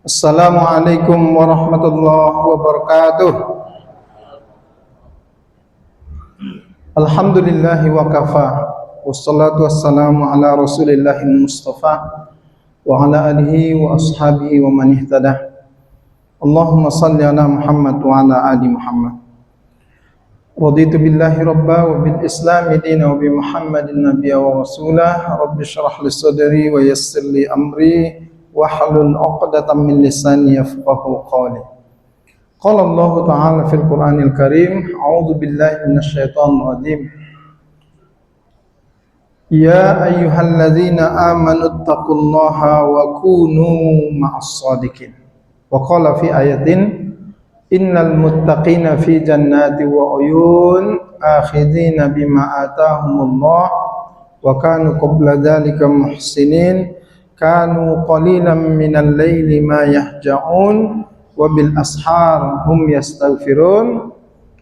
Assalamualaikum warahmatullahi wabarakatuh. Alhamdulillahi wa kafa. Wassalatu wassalamu ala rasulillahil mustafa wa ala alihi wa ashabihi wa man ihtada. Allahumma salli ala Muhammad wa ala ali Muhammad. Raditu billahi rabba wa bil islami dina wa bi Muhammadin nabiyya wa rasulah. Rabbi shrah li sadri wa yassir li amri wahlul 'uqdatam min lisani yafqahu qawli. Qala Allah Ta'ala fil Qur'anil Karim, a'udzu billahi minasyaitonir rajim. Ya ayyuhalladzina amanu taqullaha wa kunu ma'as shadiqin. Wa qala fi ayatin, innal muttaqina fi jannati wa uyun akhidhina bima atahumullah wa kanu qabla dzalika muhsinin. Kanu qalilan minal laili ma yahja'un wa bil ashar hum yastaghfirun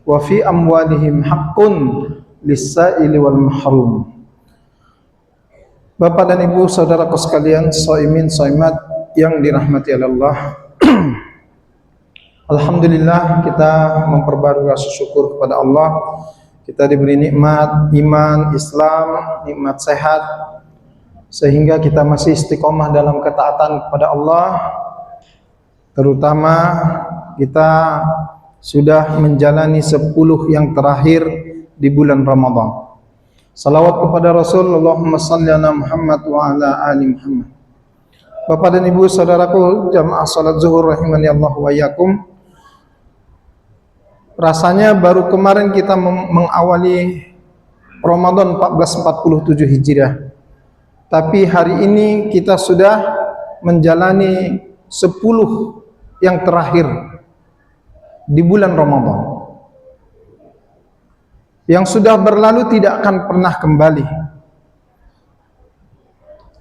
wa fi amwalihim haqqun lis-sa'ili wal mahrum. Bapak dan Ibu, saudaraku sekalian, shaimin shaimat yang dirahmati Allah. Alhamdulillah, kita memperbarui rasa syukur kepada Allah. Kita diberi nikmat iman, Islam, nikmat sehat, sehingga kita masih istiqomah dalam ketaatan kepada Allah. Terutama kita sudah menjalani 10 yang terakhir di bulan Ramadan. Salawat kepada Rasul, Allahumma salli ala Muhammad wa ala ali Muhammad. Bapak dan Ibu, saudaraku jamaah salat zuhur rahimani Allah wa iyyakum. Rasanya baru kemarin kita mengawali Ramadan 1447 Hijriah. Tapi hari ini kita sudah menjalani 10 yang terakhir di bulan Ramadan, yang sudah berlalu tidak akan pernah kembali.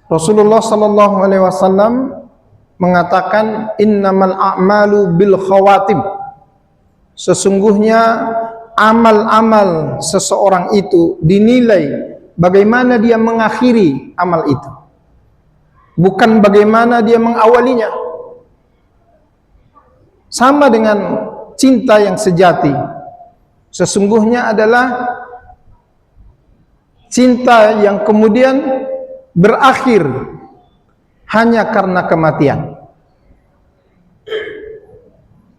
Rasulullah sallallahu alaihi wasallam mengatakan, innamal a'malu bil khawatim. Sesungguhnya amal-amal seseorang itu dinilai bagaimana dia mengakhiri amal itu, bukan bagaimana dia mengawalinya. Sama dengan cinta yang sejati, sesungguhnya adalah cinta yang kemudian berakhir hanya karena kematian,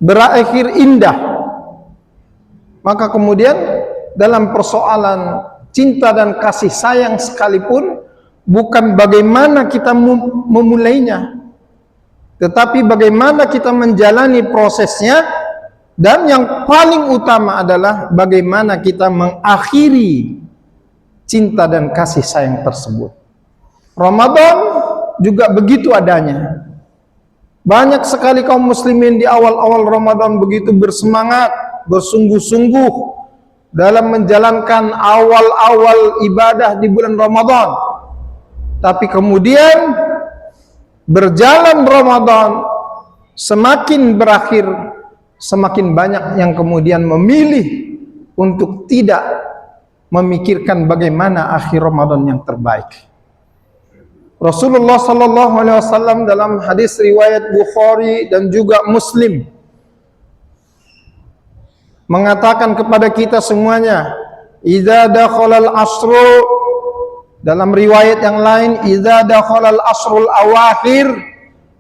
berakhir indah. Maka kemudian dalam persoalan cinta dan kasih sayang sekalipun, bukan bagaimana kita memulainya, tetapi bagaimana kita menjalani prosesnya, dan yang paling utama adalah bagaimana kita mengakhiri cinta dan kasih sayang tersebut. Ramadan juga begitu adanya. Banyak sekali kaum muslimin di awal-awal Ramadan begitu bersemangat, bersungguh-sungguh dalam menjalankan awal-awal ibadah di bulan Ramadan. Tapi kemudian berjalan Ramadan, semakin berakhir, semakin banyak yang kemudian memilih untuk tidak memikirkan bagaimana akhir Ramadan yang terbaik. Rasulullah sallallahu alaihi wasallam dalam hadis riwayat Bukhari dan juga Muslim mengatakan kepada kita semuanya, idza dakhalal asru, dalam riwayat yang lain, idza dakhalal asrul awakhir,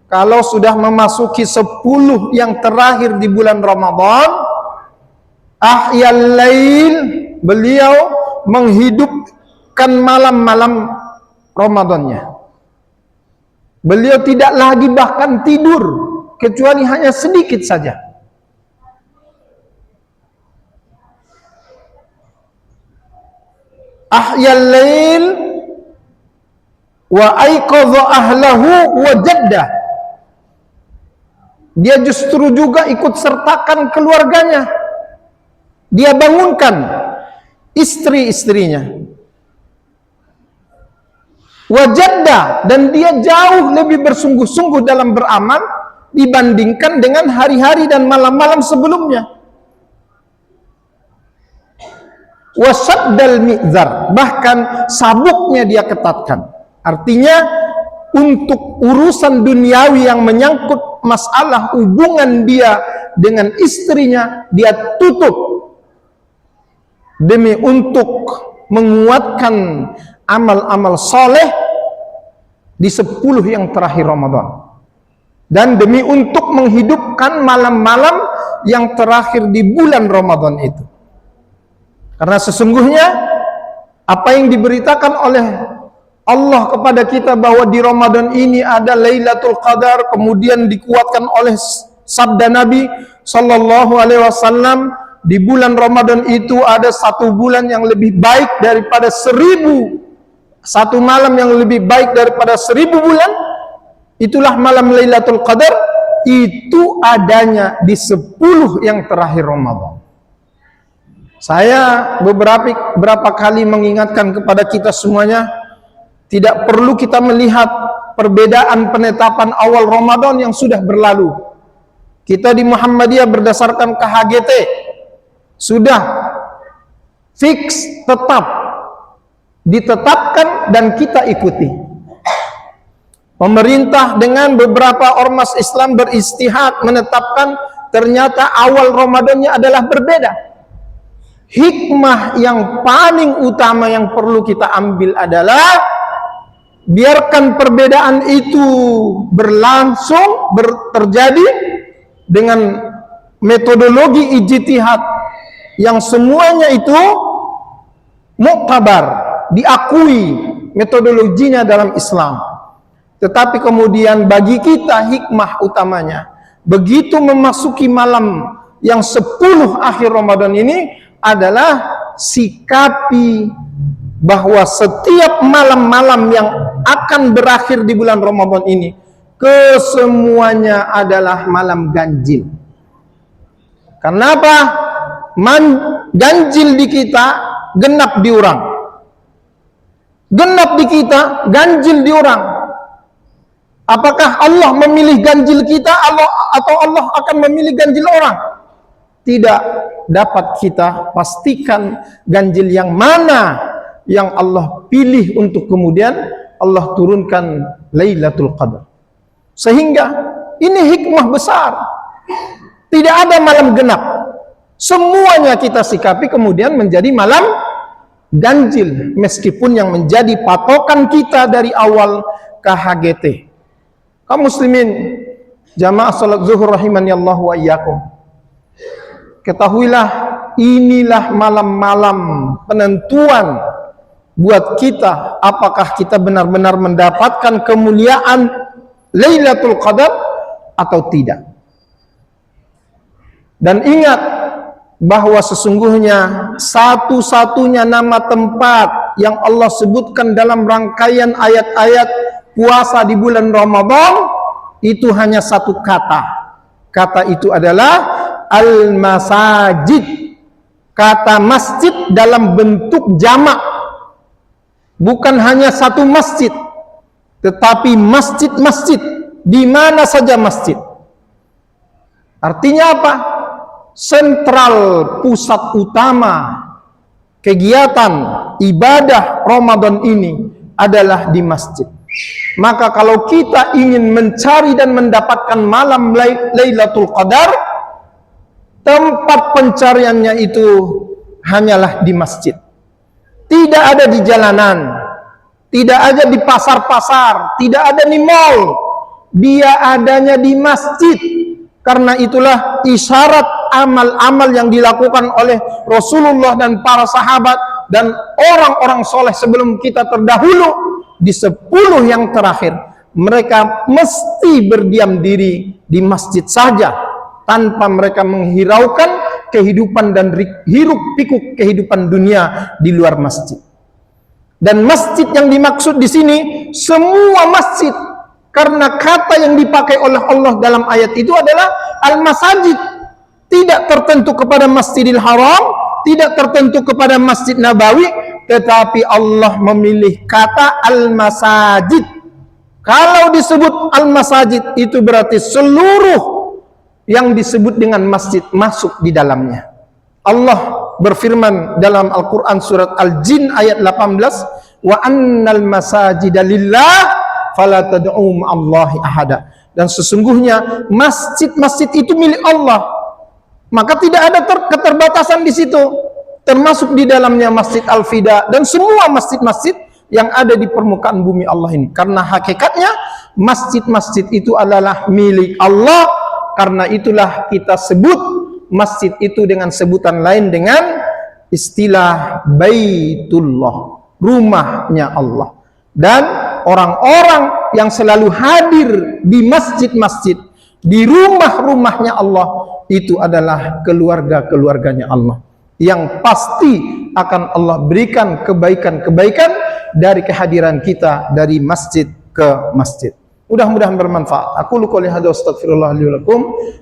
kalau sudah memasuki 10 yang terakhir di bulan Ramadan, ahyal lail, beliau menghidupkan malam-malam Ramadannya. Beliau tidak lagi bahkan tidur, kecuali hanya sedikit saja. Ahyal lail wa aiqadha ahlahu wa jaddah. Dia justru juga ikut sertakan keluarganya. Dia bangunkan istri-istrinya. Wa jaddah, dan dia jauh lebih bersungguh-sungguh dalam beramal dibandingkan dengan hari-hari dan malam-malam sebelumnya. Wasaddal mi'zar, bahkan sabuknya dia ketatkan. Artinya untuk urusan duniawi yang menyangkut masalah hubungan dia dengan istrinya, dia tutup demi untuk menguatkan amal-amal soleh di 10 yang terakhir Ramadan, dan demi untuk menghidupkan malam-malam yang terakhir di bulan Ramadan itu. Karena sesungguhnya apa yang diberitakan oleh Allah kepada kita bahwa di Ramadan ini ada Lailatul Qadar, kemudian dikuatkan oleh sabda Nabi sallallahu alaihi wasallam, di bulan Ramadan itu ada 1 bulan yang lebih baik daripada 1000, 1 malam yang lebih baik daripada 1000 bulan. Itulah malam Lailatul Qadar, itu adanya di 10 yang terakhir Ramadan. Saya beberapa kali mengingatkan kepada kita semuanya, tidak perlu kita melihat perbedaan penetapan awal Ramadan yang sudah berlalu. Kita di Muhammadiyah berdasarkan KHGT sudah fix, tetap ditetapkan dan kita ikuti. Pemerintah dengan beberapa ormas Islam beristihad menetapkan ternyata awal Ramadannya adalah berbeda. Hikmah yang paling utama yang perlu kita ambil adalah biarkan perbedaan itu berlangsung, terjadi dengan metodologi ijtihad yang semuanya itu muktabar, diakui metodologinya dalam Islam. Tetapi kemudian bagi kita hikmah utamanya, begitu memasuki malam yang 10 akhir Ramadan ini adalah sikapi bahwa setiap malam-malam yang akan berakhir di bulan Ramadan ini kesemuanya adalah malam ganjil. Kenapa? Ganjil di kita, genap di orang. Genap di kita, ganjil di orang. Apakah Allah memilih ganjil kita atau Allah akan memilih ganjil orang? Tidak dapat kita pastikan ganjil yang mana yang Allah pilih untuk kemudian Allah turunkan Lailatul Qadar. Sehingga ini hikmah besar. Tidak ada malam genap. Semuanya kita sikapi kemudian menjadi malam ganjil, meskipun yang menjadi patokan kita dari awal KHGT. Kaum muslimin jamaah salat zuhur rahimani Allah wa iyyakum, ketahuilah inilah malam-malam penentuan buat kita apakah kita benar-benar mendapatkan kemuliaan Lailatul Qadar atau tidak. Dan ingat bahwa sesungguhnya satu-satunya nama tempat yang Allah sebutkan dalam rangkaian ayat-ayat puasa di bulan Ramadan itu hanya satu kata. Kata itu adalah al-masajid. Kata masjid dalam bentuk jamak. Bukan hanya satu masjid, tetapi masjid-masjid, di mana saja masjid. Artinya apa? Sentral, pusat utama kegiatan ibadah Ramadan ini adalah di masjid. Maka kalau kita ingin mencari dan mendapatkan malam Lailatul Qadar, tempat pencariannya itu hanyalah di masjid. Tidak ada di jalanan, tidak ada di pasar-pasar, tidak ada di mall. Dia adanya di masjid. Karena itulah isyarat amal-amal yang dilakukan oleh Rasulullah dan para sahabat dan orang-orang soleh sebelum kita terdahulu di 10 yang terakhir. Mereka mesti berdiam diri di masjid saja tanpa mereka menghiraukan kehidupan dan hiruk pikuk kehidupan dunia di luar masjid. Dan masjid yang dimaksud di sini semua masjid. Karena kata yang dipakai oleh Allah dalam ayat itu adalah al-masajid. Tidak tertentu kepada Masjidil Haram, tidak tertentu kepada Masjid Nabawi, tetapi Allah memilih kata al-masajid. Kalau disebut al-masajid itu berarti seluruh yang disebut dengan masjid masuk di dalamnya. Allah berfirman dalam Al-Quran surat Al-Jin ayat 18, wa annal masajida lillah fala tad'u ma'allahi ahada. Dan sesungguhnya masjid-masjid itu milik Allah, maka tidak ada keterbatasan di situ, termasuk di dalamnya Masjid Al-Fida dan semua masjid-masjid yang ada di permukaan bumi Allah ini. Karena hakikatnya masjid-masjid itu adalah milik Allah. Karena itulah kita sebut masjid itu dengan sebutan lain dengan istilah Baitullah, rumahnya Allah. Dan orang-orang yang selalu hadir di masjid-masjid, di rumah-rumahnya Allah, itu adalah keluarga-keluarganya Allah, yang pasti akan Allah berikan kebaikan-kebaikan dari kehadiran kita dari masjid ke masjid. Mudah-mudahan bermanfaat. Aku qouli hadza astaghfirullah li wa lakum.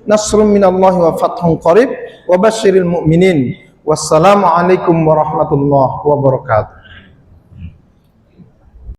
Nasrun minallahi wa fathun qarib wa basyiril mu'minin. Wassalamu alaikum warahmatullahi wabarakatuh.